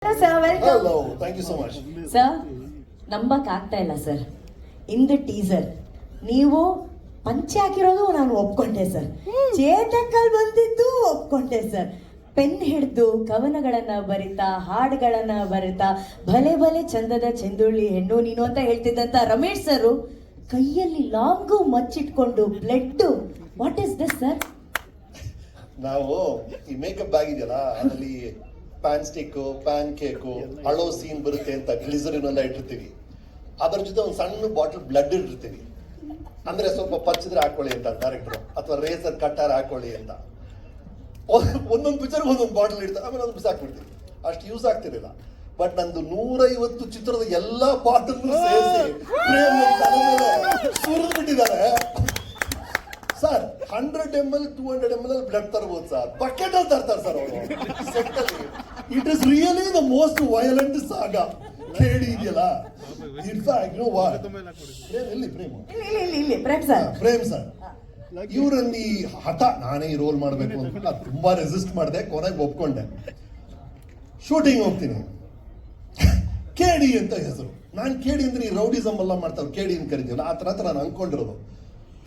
Sir, welcome. Hello, thank you so much. Sir ನಂಬಕ್ ಆಗ್ತಾ ಇಲ್ಲ ಸರ್. ಇನ್ ದ ಟೀಸರ್ ನೀವು ಪಂಚೆ ಹಾಕಿರೋದು ನಾನು ಒಪ್ಕೊಂಡೆ ಸರ್. ಚೇತಕಲ್ ಬಂದಿದ್ದು ಒಪ್ಕೊಂಡೆ ಸರ್. ಪೆನ್ ಹಿಡಿದು ಕವನಗಳನ್ನ ಬರಿತಾ ಹಾಡುಗಳನ್ನ ಬರಿತಾ ಭಲೆ ಭಲೆ ಚಂದದ ಚೆಂದುಳ್ಳಿ ಹೆಣ್ಣು ನೀನು ಅಂತ ಹೇಳ್ತಿದ್ದಂತ ರಮೇಶ್ ಸರ್ ಕೈಯಲ್ಲಿ ಲಾಂಗು ಮಚ್ಚಿಟ್ಕೊಂಡು blood. What is this sir? ನಾವು ಈ ಮೇಕಪ್ ಬ್ಯಾಗ್ ಇದೆಯಲ್ಲ ಅದರಲ್ಲಿ ಪ್ಯಾನ್ ಸ್ಟಿಕ್ ಪ್ಯಾನ್ ಕೇಕು ಅಳೋ ಸೀನ್ ಬರುತ್ತೆ ಅಂತ ಗ್ಲಿಸರಿನ್ ಎಲ್ಲ ಇಟ್ಟಿರ್ತೀವಿ. ಅದರ ಜೊತೆ ಒಂದು ಸಣ್ಣ ಬಾಟಲ್ ಬ್ಲಡ್ ಇಟ್ಟಿರ್ತೀವಿ. ಅಂದ್ರೆ ಸ್ವಲ್ಪ ಪಚ್ಚಿದ್ರೆ ಹಾಕೊಳ್ಳಿ ಅಂತ ಡೈರೆಕ್ಟರ್, ಅಥವಾ ರೇಸರ್ ಕಟ್ಟಾರ ಹಾಕೊಳ್ಳಿ ಅಂತ. ಒಂದೊಂದು ಪಿಕ್ಚರ್ ಒಂದೊಂದು ಬಾಟಲ್ ಇಡ್ತಾರೆ, ಆಮೇಲೆ ಅದನ್ನು ಬಿಸಾಕ್ಬಿಡ್ತೀವಿ. ಅಷ್ಟು ಯೂಸ್ ಆಗ್ತಿರಲಿಲ್ಲ. ಬಟ್ ನಂದು 150 ಚಿತ್ರದ ಎಲ್ಲಾ ಬಾಟಲ್ ಸೇರಿಸಿ ಸುರಿದು ಬಿಟ್ಟಿದ್ದಾರೆ ಸರ್. 100 ml 200 ml ಅಲ್ಲಿ ಬ್ಲಡ್ ತರಬಹುದು ಸರ್. ಬಕೆಟ್ ಅಲ್ಲಿ ತರ್ತಾರೆ ಸರ್ ಅವರು ಸೆಟ್ ಅಲ್ಲಿ. It is really the most violent saga ಕೇಳಿ ಇದೆಯಲ್ಲ. In fact know what Prem sir ಇವರಲ್ಲಿ ಹಠ ನಾನೇ ಈ ರೋಲ್ ಮಾಡಬೇಕು ಅಂತ ತುಂಬಾ ರೆಸಿಸ್ಟ್ ಮಾಡಿದೆ. ಕೊನೆಗೆ ಒಪ್ಕೊಂಡೆ. ಶೂಟಿಂಗ್ ಹೋಗ್ತೀನಿ, ಕೇಡಿ ಅಂತ ಹೆಸರು. ನಾನು ಕೇಡಿ ಅಂದ್ರೆ ಈ ರೌಡಿಸಮ್ ಎಲ್ಲ ಮಾಡ್ತಾರೆ, ಕೇಡಿ ಅಂತ ಕರಿತೀವಲ್ಲ ಆ ತರ ನಾನು ಅನ್ಕೊಂಡಿರೋದು.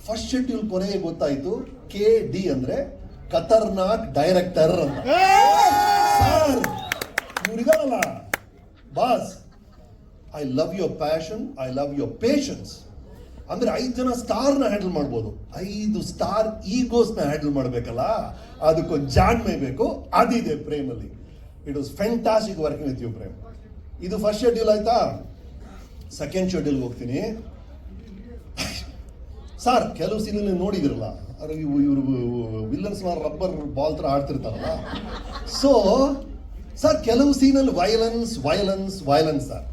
ಫಸ್ಟ್ ಶೆಡ್ಯೂಲ್ ಕೊನೆಗೆ ಗೊತ್ತಾಯ್ತು KD ಅಂದ್ರೆ ಖತರ್ನಾಕ್ ಡೈರೆಕ್ಟರ್ ಅಂತ. ಸರ್ ಇವ್ರಿದಾರಲ್ಲ boss, I love your passion, I love your patience. ಅಂದ್ರೆ 5 ಜನ ಸ್ಟಾರ್ ನ ಹ್ಯಾಂಡಲ್ ಮಾಡ್ಬೋದು, 5 ಸ್ಟಾರ್ ಈಗೋಸ್ ನ ಹ್ಯಾಂಡಲ್ ಮಾಡ್ಬೇಕಲ್ಲ, ಅದಕ್ಕೊಂದು ಜಾಣ್ಮೆ ಬೇಕು. ಅದಿದೆ ಪ್ರೇಮಲ್ಲಿ. It was fantastic working with you Prem. ಇದು ಫಸ್ಟ್ ಶೆಡ್ಯೂಲ್ ಆಯ್ತಾ. ಸೆಕೆಂಡ್ ಶೆಡ್ಯೂಲ್ ಹೋಗ್ತೀನಿ ಸರ್. ಕೆಲವು ಸೀನಲ್ಲಿ ನೋಡಿದಿರಲ್ಲ, ಇವರು ವಿಲ್ಲನ್ಸ್ ರಬ್ಬರ್ ಬಾಲ್ ತರ ಆಡ್ತಿರ್ತಾರಲ್ಲ. ಸೊ ಸರ್ ಕೆಲವು ಸೀನಲ್ಲಿ ವೈಲೆನ್ಸ್ ವೈಲೆನ್ಸ್ ವೈಲೆನ್ಸ್ ಸರ್.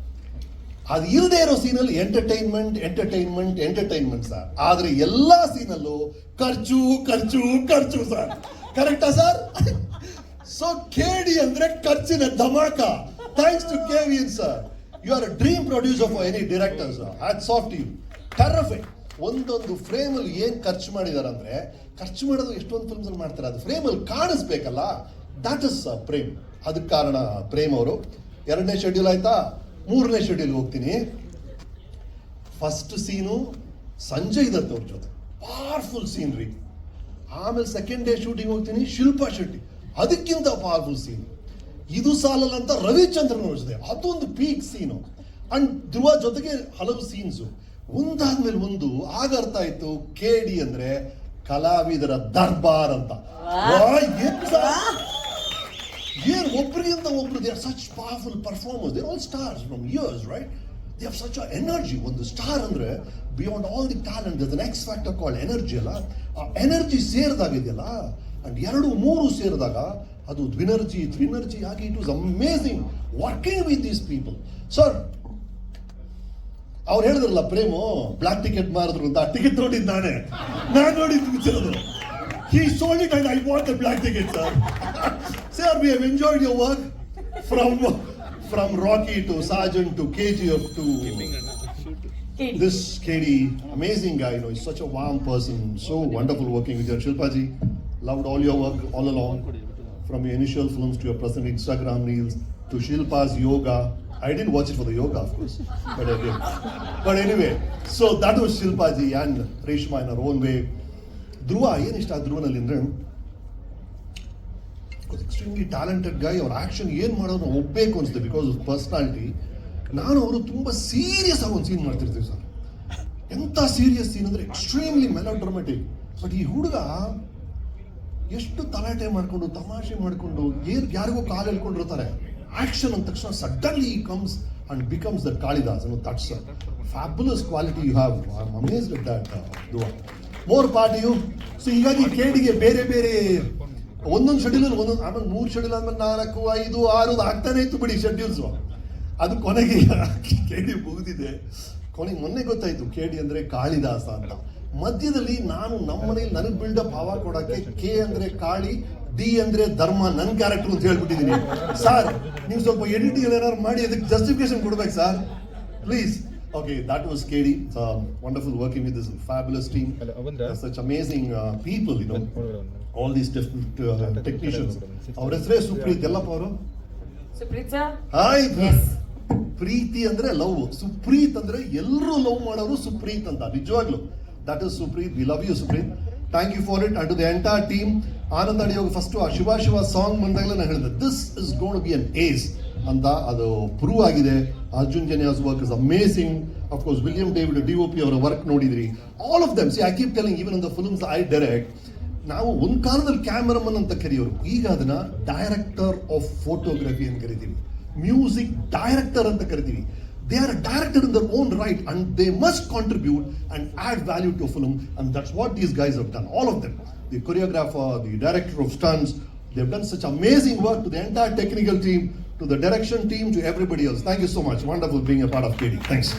ಅದು ಇಲ್ಲದೆ ಇರೋ ಸೀನಲ್ಲಿ ಎಂಟರ್ಟೈನ್ಮೆಂಟ್ ಎಂಟರ್ಟೈನ್ಮೆಂಟ್ ಎಂಟರ್ಟೈನ್ಮೆಂಟ್ ಸರ್. ಆದ್ರೆ ಎಲ್ಲಾ ಸೀನಲ್ಲೂ ಖರ್ಚು ಖರ್ಚು ಖರ್ಚು ಸರ್. ಕರೆಕ್ಟಾ ಸರ್? ಸೊ KD ಅಂದ್ರೆ ಖರ್ಚಿನ ಧಮಾಕ. Thanks to KVN sir. You are a dream producer for any director sir. Hats off to you. Terrific. ಒಂದೊಂದು ಫ್ರೇಮ್ ಅಲ್ಲಿ ಏನ್ ಖರ್ಚು ಮಾಡಿದಾರೆ ಅಂದ್ರೆ, ಖರ್ಚು ಮಾಡೋದು ಎಷ್ಟೊಂದು ಫಿಲ್ಮ್ಸ್ ಅಲ್ಲಿ ಮಾಡ್ತಾರೆ, ಅದು ಫ್ರೇಮ್ ಅಲ್ಲಿ ಕಾಣಿಸ್ಬೇಕಲ್ಲ. That is Prem. ಅದಕ್ಕೆ ಕಾರಣ ಪ್ರೇಮ್ ಅವರು. 2ನೇ ಶೆಡ್ಯೂಲ್ ಆಯ್ತಾ. 3ನೇ ಶೆಡ್ಯೂಲ್ ಹೋಗ್ತೀನಿ. ಫಸ್ಟ್ ಸೀನು ಸಂಜಯ್ ದತ್ ಅವ್ರ ಜೊತೆ ಪವರ್ಫುಲ್ ಸೀನ್ ರೀ. ಆಮೇಲೆ ಸೆಕೆಂಡ್ ಡೇ ಶೂಟಿಂಗ್ ಹೋಗ್ತೀನಿ, ಶಿಲ್ಪಾ ಶೆಟ್ಟಿ, ಅದಕ್ಕಿಂತ ಪವರ್ಫುಲ್ ಸೀನ್. ಇದು ಸಾಲಲ್ಲ ಅಂತ ರವಿಚಂದ್ರನ್ ಅವ್ರ ಜೊತೆ ಅದೊಂದು ಪೀಕ್ ಸೀನು. ಅಂಡ್ ಧ್ರುವ ಜೊತೆಗೆ ಹಲವು ಸೀನ್ಸು ಒಂದಾದ್ಮೇಲೆ ಒಂದು. ಆಗ ಅರ್ಥ ಆಯ್ತು KD ಅಂದ್ರೆ ಕಲಾವಿದರ ದರ್ಬಾರ್ ಅಂತ. ಏನ್ ಒಬ್ರಿಗಿಂತ ಒಬ್ರು, they are such powerful performers. They are all stars from years, right? They have such energy. ಒಂದು ಸ್ಟಾರ್ ಅಂದ್ರೆ beyond all the talent there is an X factor called energy ಅಲ್ಲ. ಆ ಎನರ್ಜಿ ಸೇರಿದಾಗಿದೆಯಲ್ಲ, ಅಂಡ್ 2-3 ಸೇರಿದಾಗ ಅದು ದ್ವಿನರ್ಜಿ ತ್ರಿನರ್ಜಿ ಆಗಿ it was amazing working with these people sir. ಅವ್ರು ಹೇಳಿದ್ರಲ್ಲ frame block ticket ಮಾರಿದ್ರು ಅಂತ. ಆ ಟಿಕೆಟ್ ನೋಡಿದ್ ನಾನು ನೋಡಿದ್ದು picture. He sold it and I bought the black ticket, sir. Sir, we have enjoyed your work from Rocky to Sergeant to KGF to this KD. Amazing guy, you know, he's such a warm person. So wonderful working with your Shilpa ji. Loved all your work all along. From your initial films to your present Instagram reels to Shilpa's yoga. I didn't watch it for the yoga, of course, but I did. But anyway, so that was Shilpa ji and Reshma in her own way. ಧ್ರುವ ಏನು ಇಷ್ಟ ಧ್ರುವನಲ್ಲಿ ಅಂದ್ರೆ, extremely talented ಗೈ. ಅವ್ರ action ಏನ್ ಮಾಡೋದು ಒಪ್ಪಬೇಕು ಅನ್ಸುತ್ತೆ because of personality. ನಾನು ಅವರು ತುಂಬಾ ಸೀರಿಯಸ್ ಆಗಿ ಒಂದು ಸೀನ್ ಮಾಡ್ತಿರ್ತೀವಿ ಸರ್. ಎಂತ ಸೀರಿಯಸ್ ಸೀನ್ ಅಂದ್ರೆ ಎಕ್ಸ್ಟ್ರೀಮ್ಲಿ ಮೆಲೋಡ್ರಾಮೆಟಿಕ್. ಬಟ್ ಈ ಹುಡುಗ ಎಷ್ಟು ತಲಾಟೆ ಮಾಡ್ಕೊಂಡು ತಮಾಷೆ ಮಾಡ್ಕೊಂಡು ಯಾರಿಗೋ ಕಾಲು ಹೇಳ್ಕೊಂಡಿರ್ತಾರೆ. ಆಕ್ಷನ್ ಅಂದ ತಕ್ಷಣ suddenly comes and becomes that Kalidas. That's fabulous quality you have. I am amazed at that Dhruva. More part you. So ಹೀಗಾಗಿ KDಗೆ ಬೇರೆ ಬೇರೆ ಒಂದೊಂದು ಶೆಡ್ಯೂಲ್ ಒಂದೊಂದು, ಆಮೇಲೆ 3 ಶೆಡ್ಯೂಲ್ ಆದ್ಮೇಲೆ 4, 5, 6 ಆಗ್ತಾನೆ ಇತ್ತು ಬಿಡಿ ಶೆಡ್ಯೂಲ್ಸ್. ಅದು ಕೊನೆಗೆ KD ಮುಗಿದಿದೆ. ಕೊನೆಗೆ ಮೊನ್ನೆ ಗೊತ್ತಾಯ್ತು KD ಅಂದ್ರೆ ಕಾಳಿದಾಸ ಅಂತ. ಮಧ್ಯದಲ್ಲಿ ನಾನು ನಮ್ಮ ಮನೇಲಿ ನನಗೆ ಬಿಲ್ಡಪ್ ಹವಾ ಕೊಡಕ್ಕೆ K ಅಂದ್ರೆ ಕಾಳಿ, D ಅಂದ್ರೆ ಧರ್ಮ, ನನ್ನ ಕ್ಯಾರೆಕ್ಟರ್ ಅಂತ ಹೇಳ್ಬಿಟ್ಟಿದ್ದೀನಿ. ಸರ್ ನೀವು ಸ್ವಲ್ಪ ಎಡಿಟಿಂಗ್ ಏನಾದ್ರು ಮಾಡಿ ಅದಕ್ಕೆ ಜಸ್ಟಿಫಿಕೇಶನ್ ಕೊಡ್ಬೇಕು sir, please. Okay, that was KD. It's wonderful working with this fabulous team. Such amazing people, you know. All these different technicians. Our ಹೆಸರೇ ಸುಪ್ರೀತ್ ಎಲ್ಲಪ್ಪ ಅವರು ಸುಪ್ರೀತ್ ಸರ್ ಹಾಯ್ Yes. ಪ್ರೀತಿ ಅಂದ್ರೆ ಲವ್, ಸುಪ್ರೀತ್ ಅಂದ್ರೆ ಎಲ್ಲರೂ ಲವ್ ಮಾಡೋರು ಸುಪ್ರೀತ್ ಅಂತ, ನಿಜವಾಗ್ಲು that is Supreeth. We love you Supreeth, thank you for it. And to the entire team, Anand ಅಡಿಯೋಗ first ಆ ಶಿವ ಶಿವ ಸಾಂಗ್ ಬಂದಾಗಲೇ ನಾನು ಹೇಳಿದೆ this is going to be an ace ಅಂತ, ಅದು ಪ್ರೂವ್ ಆಗಿದೆ. Arjun Janya's work is amazing. Of course William David DOP ಅವರ work ನೋಡಿದ್ರಿ, all of them. See I keep telling even in the films I direct, ನಾವು ಒಂದು ಕಾಲದಲ್ಲಿ ಕ್ಯಾಮರಾಮನ್ ಅಂತ ಕರೆಯೋರು, ಈಗ ಅದನ್ನ ಡೈರೆಕ್ಟರ್ ಆಫ್ ಫೋಟೋಗ್ರಫಿ ಅಂತ ಕರಿತೀವಿ, ಮ್ಯೂಸಿಕ್ ಡೈರೆಕ್ಟರ್ ಅಂತ ಕರಿತೀವಿ. They are a director in their own right and they must contribute and add value to a film, and that's what these guys have done, all of them. The choreographer, the director of stunts, they've done such amazing work. To the entire technical team, to the direction team, to everybody else, thank you so much. Wonderful being a part of KD. Thanks.